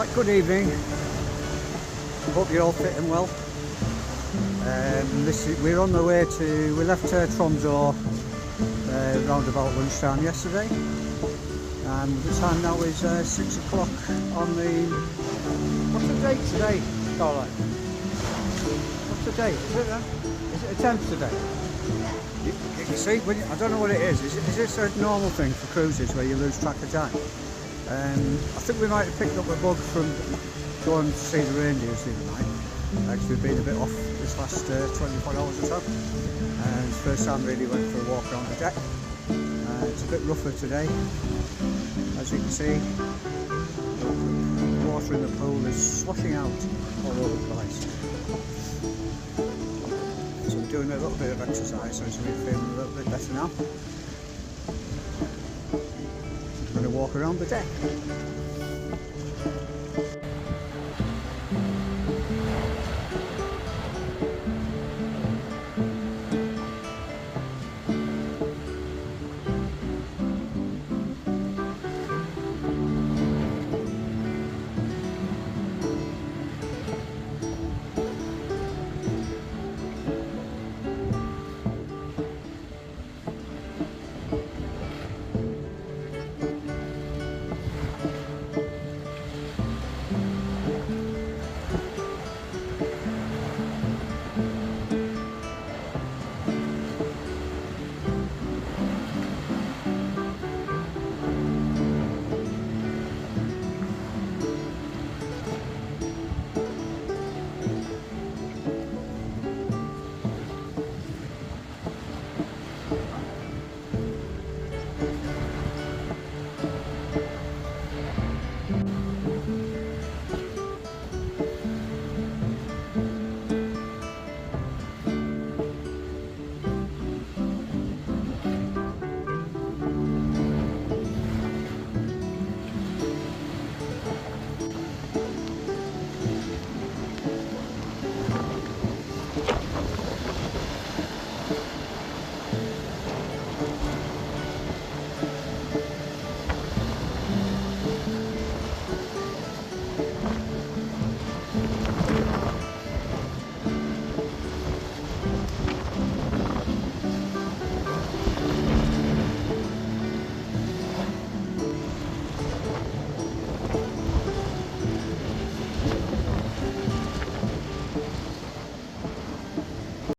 Right, good evening. Hope you're all fit and well. We're on the way to. We left Tromso around about lunchtime yesterday, and the time now is 6 o'clock on the. What's the date today, Caroline? What's the date? Is it a 10th today? You see, I don't know what it is. Is this a normal thing for cruises where you lose track of time? I think we might have picked up a bug from going to see the Reindeers the other night. Actually, we've been a bit off this last 24 hours or so. It's the first time really went for a walk around the deck. It's a bit rougher today. As you can see, the water in the pool is sloshing out all over the place. So we're doing a little bit of exercise, so we're feeling a little bit better now. I'm going to walk around the deck.